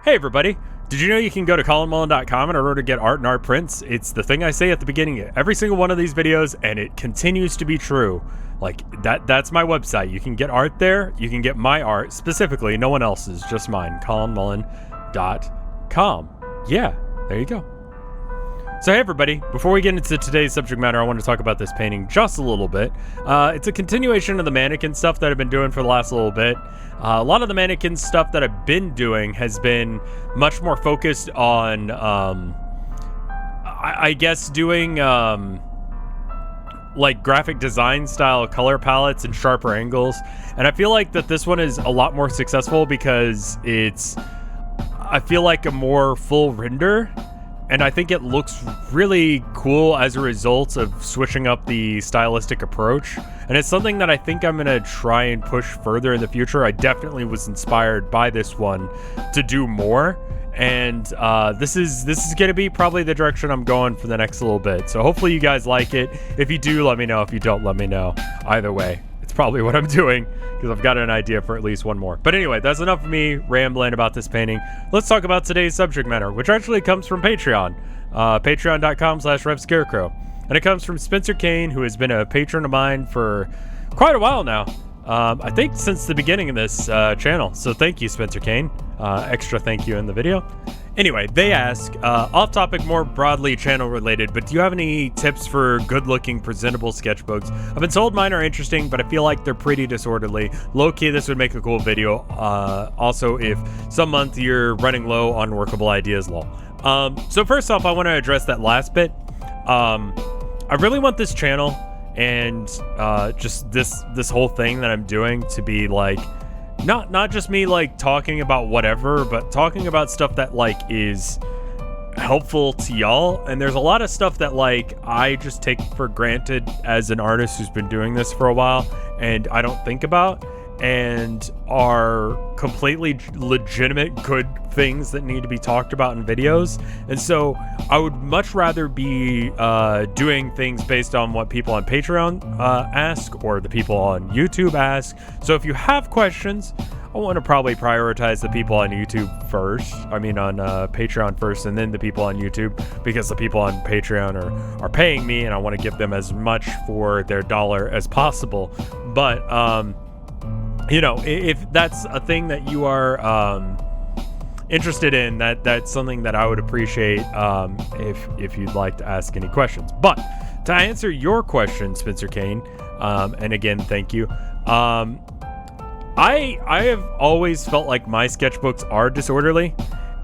Hey everybody, did you know you can go to colinmullen.com in order to get art and art prints? It's the thing I say at the beginning of every single one of these videos, and it continues to be true. Like, that's my website. You can get art there, you can get my art, specifically, no one else's, just mine, colinmullen.com. Yeah, there you go. So hey everybody, before we get into today's subject matter, I want to talk about this painting just a little bit. It's a continuation of the mannequin stuff that I've been doing for the last little bit. A lot of the mannequin stuff that I've been doing has been much more focused on, I guess, doing like graphic design style color palettes and sharper angles. And I feel like that this one is a lot more successful because it's, I feel like, a more full render. And I think it looks really cool as a result of switching up the stylistic approach. And it's something that I think I'm going to try and push further in the future. I definitely was inspired by this one to do more. And this is going to be probably the direction I'm going for the next little bit. So hopefully you guys like it. If you do, let me know. If you don't, let me know. Either way, it's probably what I'm doing, because I've got an idea for at least one more. But anyway, that's enough of me rambling about this painting. Let's talk about today's subject matter, which actually comes from Patreon. Patreon.com/RevScarecrow. And it comes from Spencer Kane, who has been a patron of mine for quite a while now. I think since the beginning of this channel. So thank you, Spencer Kane. Extra thank you in the video. Anyway, they ask, off topic, more broadly channel related, but do you have any tips for good looking presentable sketchbooks? I've been told mine are interesting, but I feel like they're pretty disorderly. Low key, this would make a cool video. Also, if some month you're running low on workable ideas, lol. So first off, I want to address that last bit. I really want this channel and just this whole thing that I'm doing to be like, not just me like talking about whatever, but talking about stuff that like is helpful to y'all. And there's a lot of stuff that like I just take for granted as an artist who's been doing this for a while and I don't think about, and are completely legitimate good things that need to be talked about in videos. And so I would much rather be doing things based on what people on Patreon ask, or the people on YouTube ask. So if you have questions, I want to probably prioritize the people on YouTube first. I mean on Patreon first, and then the people on YouTube, because the people on Patreon are paying me and I want to give them as much for their dollar as possible. But you know, if that's a thing that you are interested in, that's something that I would appreciate if you'd like to ask any questions. But to answer your question, Spencer Kane, and again, thank you. I have always felt like my sketchbooks are disorderly,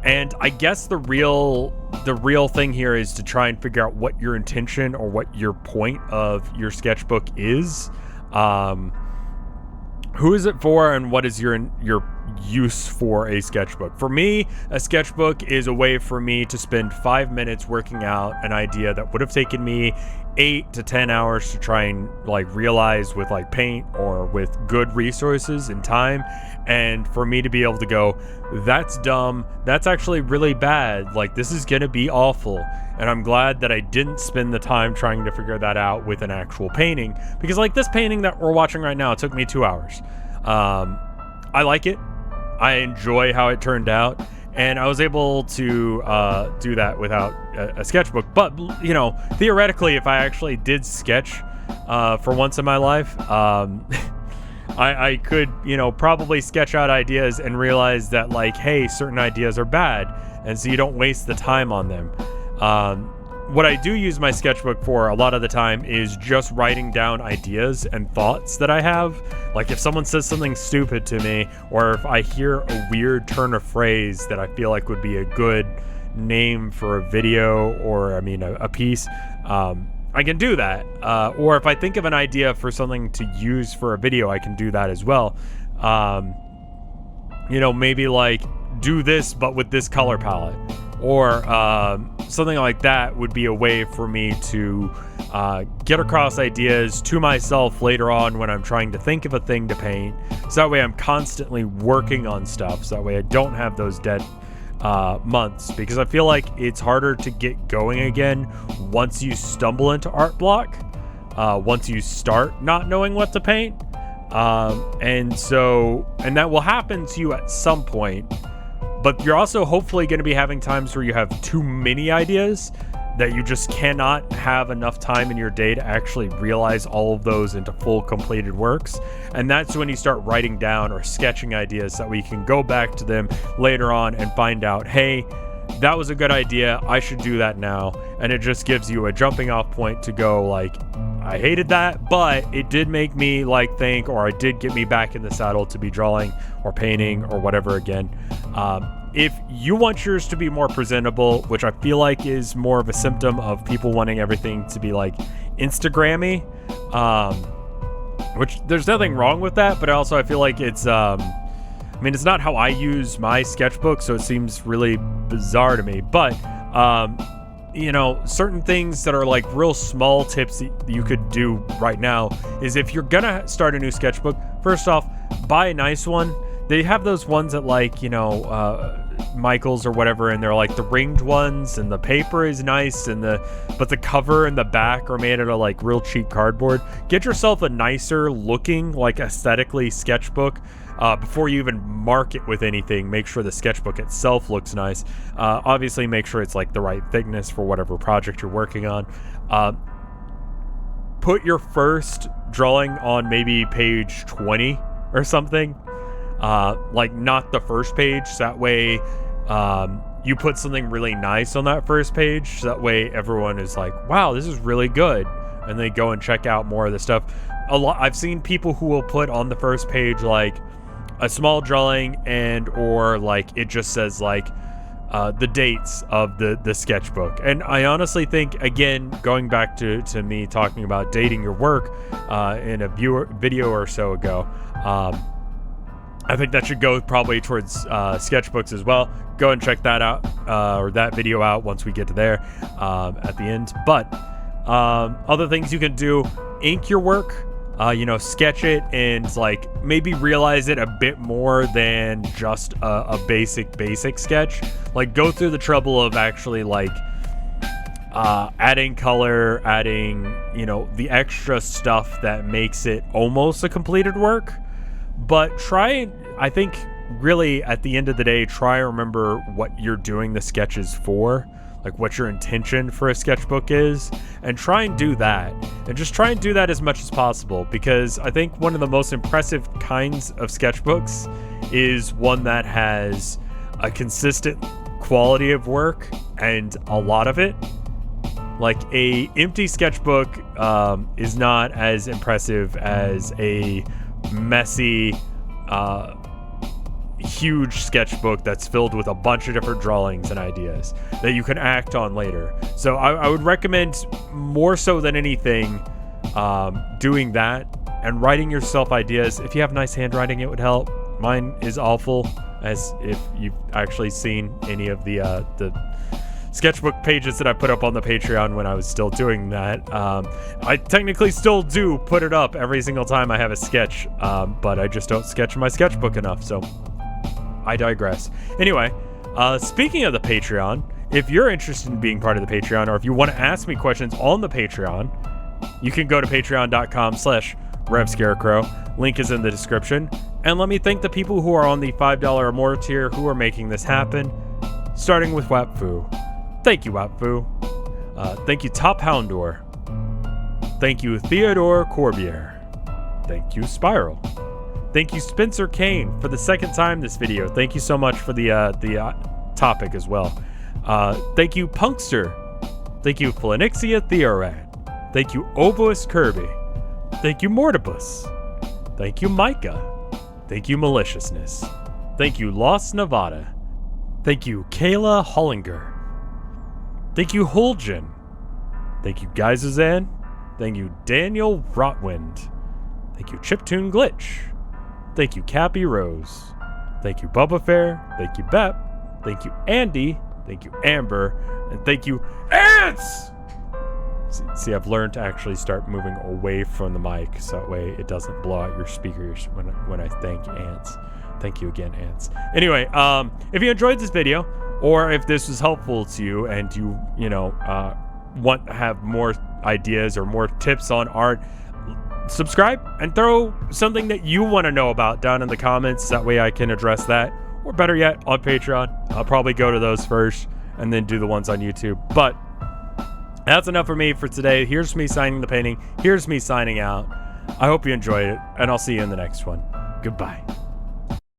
and I guess the real thing here is to try and figure out what your intention or what your point of your sketchbook is. Who is it for, and what is your use for a sketchbook? For me, a sketchbook is a way for me to spend 5 minutes working out an idea that would have taken me 8 to 10 hours to try and like realize with like paint or with good resources and time. And for me to be able to go, that's dumb, that's actually really bad, like this is gonna be awful. And I'm glad that I didn't spend the time trying to figure that out with an actual painting, because like this painting that we're watching right now, it took me 2 hours. I like it. I enjoy how it turned out. And I was able to do that without a sketchbook. But, you know, theoretically, if I actually did sketch for once in my life, I could, you know, probably sketch out ideas and realize that, like, hey, certain ideas are bad. And so you don't waste the time on them. What I do use my sketchbook for a lot of the time is just writing down ideas and thoughts that I have. Like if someone says something stupid to me, or if I hear a weird turn of phrase that I feel like would be a good name for a video, or I mean a piece, I can do that. Or if I think of an idea for something to use for a video, I can do that as well. You know, maybe like do this but with this color palette, or something like that would be a way for me to get across ideas to myself later on when I'm trying to think of a thing to paint. So that way I'm constantly working on stuff, so that way I don't have those dead months, because I feel like it's harder to get going again once you stumble into art block, once you start not knowing what to paint. And that will happen to you at some point, But you're also hopefully going to be having times where you have too many ideas, that you just cannot have enough time in your day to actually realize all of those into full completed works. And that's when you start writing down or sketching ideas so that we can go back to them later on and find out, hey, that was a good idea, I should do that now. And it just gives you a jumping off point to go like, I hated that, but it did make me like think, or it did get me back in the saddle to be drawing or painting or whatever again. If you want yours to be more presentable, which I feel like is more of a symptom of people wanting everything to be like Instagrammy, which there's nothing wrong with that, but also I feel like it's, I mean, it's not how I use my sketchbook, so it seems really bizarre to me, but, you know, certain things that are like real small tips that you could do right now is if you're gonna start a new sketchbook, first off, buy a nice one. They have those ones at like, you know, Michael's or whatever, and they're like the ringed ones, and the paper is nice, and but the cover and the back are made out of like real cheap cardboard. Get yourself a nicer looking, like aesthetically sketchbook before you even mark it with anything. Make sure the sketchbook itself looks nice. Obviously, make sure it's like the right thickness for whatever project you're working on. Put your first drawing on maybe page 20 or something. Like not the first page, so that way you put something really nice on that first page, so that way everyone is like, wow, this is really good, and they go and check out more of the stuff. I've seen people who will put on the first page like a small drawing, and or like it just says like the dates of the sketchbook. And I honestly think, again, going back to me talking about dating your work in a video or so ago, I think that should go probably towards sketchbooks as well. Go and check that out, or that video out once we get to there at the end. But other things you can do, ink your work, you know, sketch it and like maybe realize it a bit more than just a basic sketch. Like go through the trouble of actually like adding color, adding, you know, the extra stuff that makes it almost a completed work. But I think really at the end of the day, try and remember what you're doing the sketches for, like what your intention for a sketchbook is, and try and do that. And just try and do that as much as possible, because I think one of the most impressive kinds of sketchbooks is one that has a consistent quality of work and a lot of it. Like a empty sketchbook is not as impressive as a messy, huge sketchbook that's filled with a bunch of different drawings and ideas that you can act on later. So I would recommend, more so than anything, doing that and writing yourself ideas. If you have nice handwriting, it would help. Mine is awful, as if you've actually seen any of the sketchbook pages that I put up on the Patreon when I was still doing that. I technically still do put it up every single time I have a sketch, but I just don't sketch my sketchbook enough, so I digress. Anyway, speaking of the Patreon, if you're interested in being part of the Patreon, or if you want to ask me questions on the Patreon, you can go to patreon.com/RevScarecrow. Link is in the description. And let me thank the people who are on the $5 or more tier who are making this happen, starting with Wapfu. Thank you, Wapfu. Thank you, Top Houndor. Thank you, Theodore Corbier. Thank you, Spiral. Thank you, Spencer Kane, for the second time this video. Thank you so much for the topic as well. Thank you, Punkster. Thank you, Phoenixia Theorad. Thank you, Oboist Kirby. Thank you, Mortibus. Thank you, Micah. Thank you, Maliciousness. Thank you, Lost Nevada. Thank you, Kayla Hollinger. Thank you, Hulgen. Thank you, Geizazan. Thank you, Daniel Rotwind. Thank you, Chiptune Glitch. Thank you, Cappy Rose. Thank you, Bubba Fair. Thank you, Bep. Thank you, Andy. Thank you, Amber. And thank you, Ants! See, I've learned to actually start moving away from the mic, so that way it doesn't blow out your speakers when I thank Ants. Thank you again, Ants. Anyway, if you enjoyed this video, or if this was helpful to you and you want to have more ideas or more tips on art, subscribe and throw something that you want to know about down in the comments. That way I can address that. or better yet, on Patreon. I'll probably go to those first and then do the ones on YouTube. But that's enough for me for today. Here's me signing the painting. Here's me signing out. I hope you enjoyed it, and I'll see you in the next one. Goodbye.